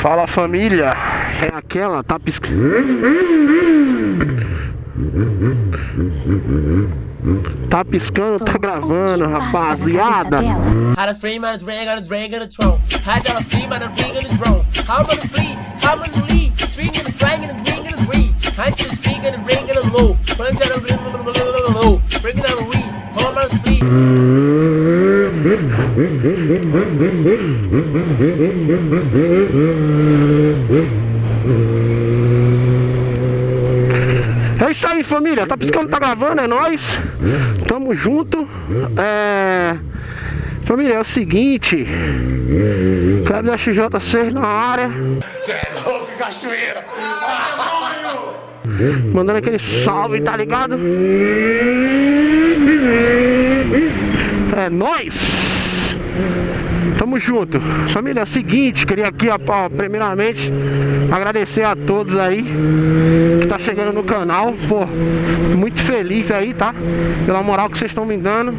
Fala família, é aquela, tá piscando. Tá piscando, tá gravando, rapaziada. É isso aí, família, tá piscando, tá gravando, é nóis. Tamo junto. Família, é o seguinte, Kleber da XJ6 na área. Cê é louco, cachoeira! Mandando aquele salve, tá ligado? É nóis! Tamo junto. Família, é o seguinte, queria aqui, primeiramente, agradecer a todos aí que tá chegando no canal. Pô, muito feliz aí, tá? Pela moral que vocês estão me dando.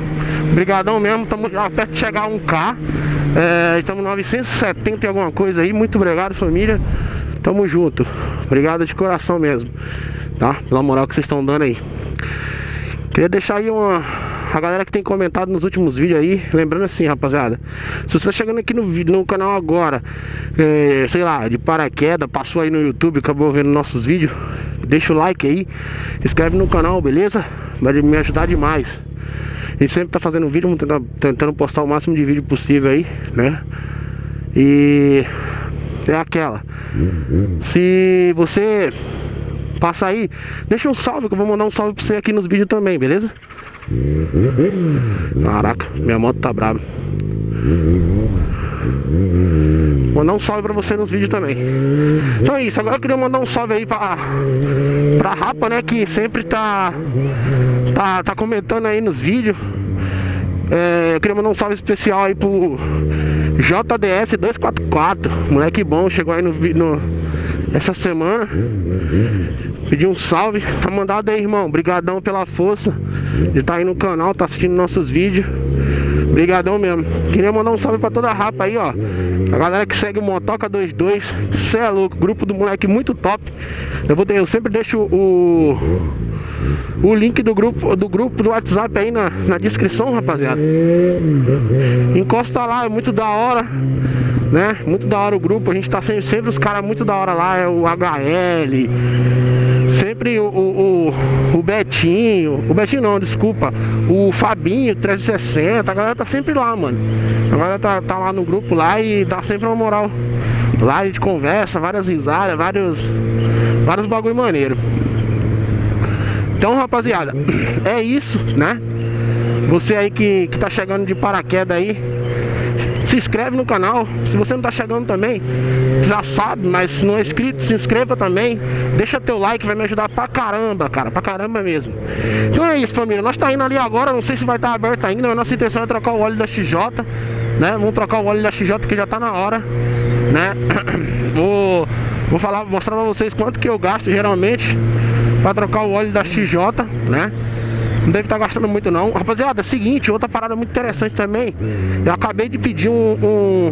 Obrigadão mesmo, estamos já perto de chegar a 1K. Estamos 970 e alguma coisa aí. Muito obrigado, família. Tamo junto. Obrigado de coração mesmo, tá? Pela moral que vocês estão dando aí. Queria deixar aí a galera que tem comentado nos últimos vídeos aí. Lembrando assim, rapaziada, se você tá chegando aqui no canal agora, sei lá, de paraquedas, passou aí no YouTube, acabou vendo nossos vídeos, deixa o like aí, inscreve no canal, beleza? Vai me ajudar demais. A gente sempre tá fazendo vídeo, tentando postar o máximo de vídeo possível aí, né? E é aquela, se você passa aí, deixa um salve, que eu vou mandar um salve pra você aqui nos vídeos também, beleza? Caraca, minha moto tá brava. Vou mandar um salve pra você nos vídeos também. Então é isso, agora eu queria mandar um salve aí pra Rapa, né, que sempre tá comentando aí nos vídeos. Eu queria mandar um salve especial aí pro JDS 244, moleque bom, chegou aí essa semana. Pedir um salve, tá mandado aí, irmão. Obrigadão pela força de estar aí no canal, tá assistindo nossos vídeos. Obrigadão mesmo. Queria mandar um salve pra toda a Rapa aí, ó. A galera que segue o Motoca 22. Cê é louco, grupo do moleque muito top. Eu sempre deixo o link do grupo do WhatsApp aí na descrição, rapaziada. Encosta lá, é muito da hora, né? Muito da hora o grupo. A gente tá sempre os caras muito da hora lá. É o HL, sempre o Betinho. O Betinho não, desculpa. O Fabinho 360. A galera tá sempre lá, mano. A galera tá lá no grupo lá e dá sempre uma moral. Lá a gente conversa, várias risadas, vários bagulho maneiro. Então, rapaziada, é isso, né? Você aí que tá chegando de paraquedas aí, se inscreve no canal. Se você não tá chegando também, já sabe, mas se não é inscrito, se inscreva também. Deixa teu like, vai me ajudar pra caramba, cara, pra caramba mesmo. Então é isso, família, nós tá indo ali agora. Não sei se vai estar aberto ainda, mas nossa intenção é trocar o óleo da XJ, né? Vamos trocar o óleo da XJ que já tá na hora, né? Vou mostrar pra vocês quanto que eu gasto geralmente pra trocar o óleo da XJ, né? Não deve estar gastando muito não. Rapaziada, é o seguinte, outra parada muito interessante também. Eu acabei de pedir um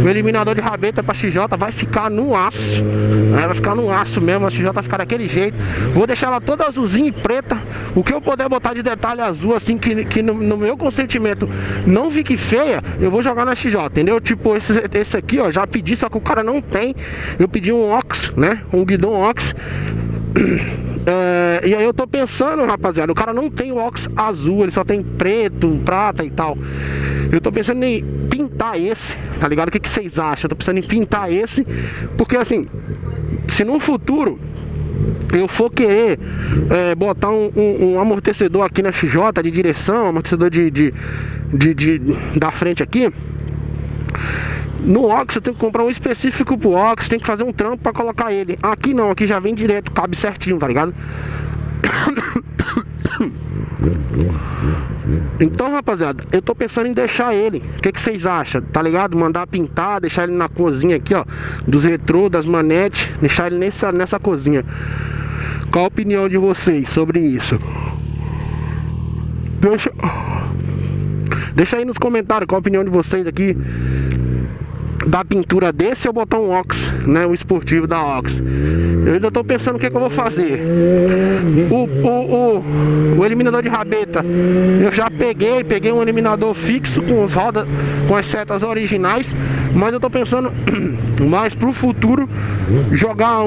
eliminador de rabeta pra XJ. Vai ficar no aço, né? Vai ficar no aço mesmo. A XJ vai ficar daquele jeito. Vou deixar ela toda azulzinha e preta. O que eu puder botar de detalhe azul, assim, que no meu consentimento não fique feia, eu vou jogar na XJ, entendeu? Tipo, esse aqui, ó, já pedi, só que o cara não tem. Eu pedi um Ox, né? Um guidão Ox. E aí eu tô pensando, rapaziada, o cara não tem o Ox azul, ele só tem preto, prata e tal. Eu tô pensando em pintar esse, tá ligado? O que vocês acham? Eu tô pensando em pintar esse, porque assim, se no futuro eu for querer botar um amortecedor aqui na XJ de direção, amortecedor da frente aqui, no Ox eu tenho que comprar um específico pro Ox, tem que fazer um trampo pra colocar ele. Aqui não, aqui já vem direto, cabe certinho, tá ligado? Então, rapaziada, eu tô pensando em deixar ele. O que vocês acham? Tá ligado? Mandar pintar, deixar ele na cozinha aqui, ó, dos retrô, das manetes, deixar ele nessa cozinha. Qual a opinião de vocês sobre isso? Deixa aí nos comentários qual a opinião de vocês aqui. da pintura desse ou botar um Ox, né, o esportivo da Ox. Eu ainda tô pensando o que eu vou fazer. O eliminador de rabeta, eu já peguei um eliminador fixo com as rodas, com as setas originais, mas eu tô pensando mais pro futuro jogar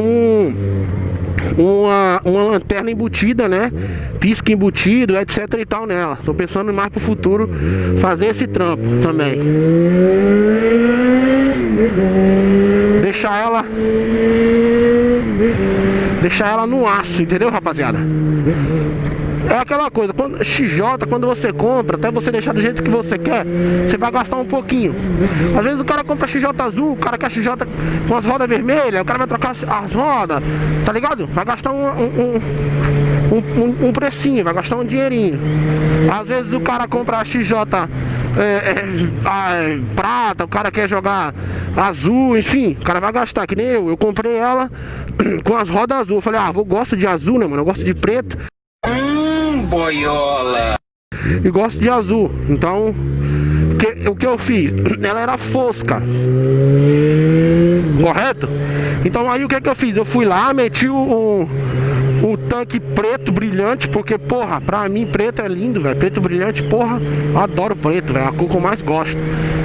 uma lanterna embutida, né, pisca embutido, etc e tal nela. Tô pensando mais pro futuro fazer esse trampo também. Deixar ela no aço, entendeu, rapaziada? É aquela coisa, quando XJ, quando você compra, até você deixar do jeito que você quer, você vai gastar um pouquinho. Às vezes o cara compra XJ azul, o cara quer XJ com as rodas vermelhas, o cara vai trocar as rodas, tá ligado? Vai gastar um precinho, vai gastar um dinheirinho. Às vezes o cara compra a XJ prata, o cara quer jogar azul, enfim, o cara vai gastar, que nem eu comprei ela com as rodas azul. Eu falei, eu gosto de azul, né, mano, eu gosto de preto. Boiola. E gosto de azul, então o que eu fiz? Ela era fosca, correto? Então aí o que eu fiz? Eu fui lá, meti o tanque preto brilhante, porque porra, pra mim preto é lindo, velho. Preto brilhante, porra, eu adoro preto, velho, a cor que eu mais gosto.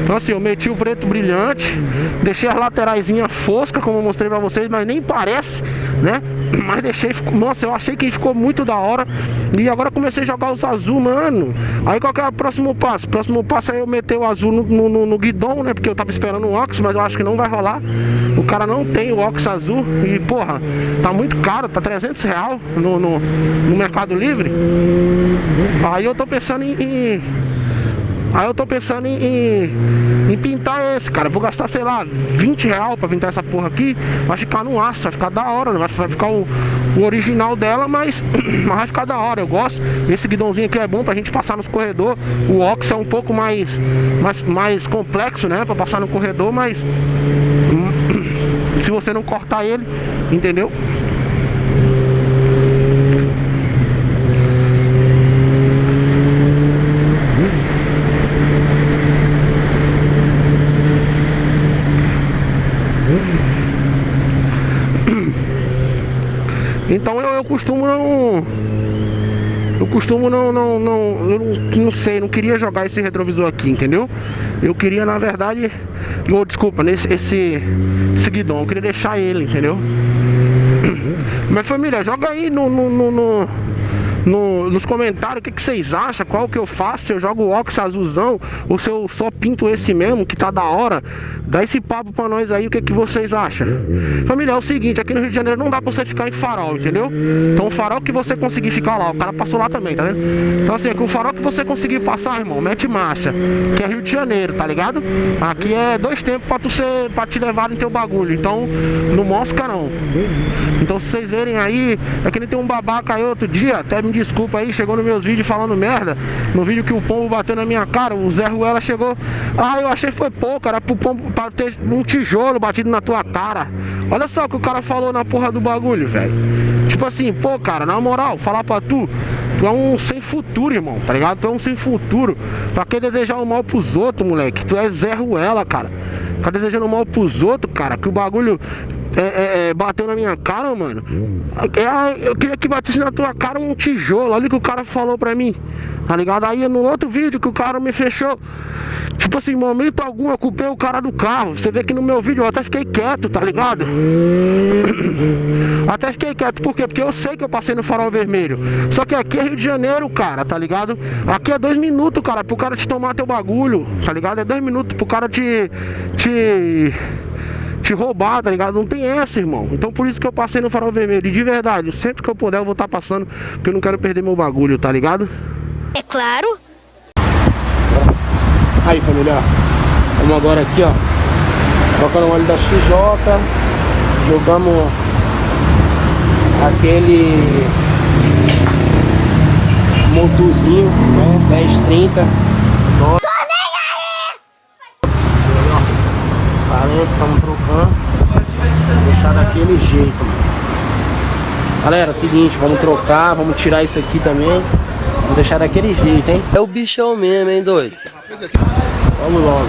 Então assim, eu meti o preto brilhante, deixei as lateraisinhas foscas, como eu mostrei pra vocês, mas nem parece, né? Mas deixei, nossa, eu achei que ficou muito da hora. E agora eu comecei a jogar os azul, mano. Aí qual que é o próximo passo? O próximo passo é eu meter o azul no guidão, né? Porque eu tava esperando o Ox, mas eu acho que não vai rolar. O cara não tem o Ox azul. E porra, tá muito caro, tá R$300 no Mercado Livre. Aí eu tô pensando em pintar esse, cara. Vou gastar, sei lá, R$20 pra pintar essa porra aqui. Vai ficar no aço, vai ficar da hora. Não vai ficar o original dela, mas vai ficar da hora. Eu gosto. Esse guidãozinho aqui é bom pra gente passar nos corredores. O Ox é um pouco mais complexo, né, pra passar no corredor, mas se você não cortar ele, entendeu? Então eu costumo não sei, não queria jogar esse retrovisor aqui, entendeu? Eu queria, na verdade, desculpa, esse guidão, eu queria deixar ele, entendeu? Mas família, joga aí nos comentários o que vocês acham, qual que eu faço, se eu jogo o Ox azulzão ou se eu só pinto esse mesmo, que tá da hora. Dá esse papo pra nós aí, o que vocês acham. Família, é o seguinte, aqui no Rio de Janeiro não dá pra você ficar em farol, entendeu? Então o farol que você conseguir ficar lá, o cara passou lá também, tá vendo? Então assim, aqui, o farol que você conseguir passar, irmão, mete marcha, que é Rio de Janeiro, tá ligado? Aqui é 2 tempos pra te levar no teu bagulho, então não mosca não. Então se vocês verem aí, é que nem tem um babaca aí outro dia, até me desculpa aí, chegou nos meus vídeos falando merda, no vídeo que o pombo bateu na minha cara, o Zé Ruela chegou, eu achei foi pouco, era pro pombo pra ter um tijolo batido na tua cara. Olha só o que o cara falou na porra do bagulho, velho. Tipo assim, pô, cara, na moral, falar pra tu é um sem futuro, irmão, tá ligado? Tu é um sem futuro. Pra que desejar o mal pros outros, moleque? Tu é Zé Ruela, cara. Tá desejando o mal pros outros, cara, que o bagulho bateu na minha cara, mano. Eu queria que batesse na tua cara um tijolo. Olha o que o cara falou pra mim, tá ligado? Aí no outro vídeo que o cara me fechou, tipo assim, em momento algum eu culpei o cara do carro. Você vê que no meu vídeo eu até fiquei quieto, tá ligado? Até fiquei quieto, por quê? Porque eu sei que eu passei no farol vermelho. Só que aqui é Rio de Janeiro, cara, tá ligado? Aqui é 2 minutos, cara, pro cara te tomar teu bagulho, tá ligado? É 2 minutos pro cara te roubar, tá ligado? Não tem essa, irmão. Então por isso que eu passei no farol vermelho. E de verdade, sempre que eu puder eu vou estar passando, porque eu não quero perder meu bagulho, tá ligado? É claro. Aí, família, vamos agora aqui, ó, trocando o óleo da XJ. Jogamos aquele motorzinho, né, 1030. Estamos trocando. Vou deixar daquele jeito, mano. Galera, seguinte, vamos trocar, vamos tirar isso aqui também. Vamos deixar daquele jeito, hein? É o bichão mesmo, hein, doido? Vamos logo.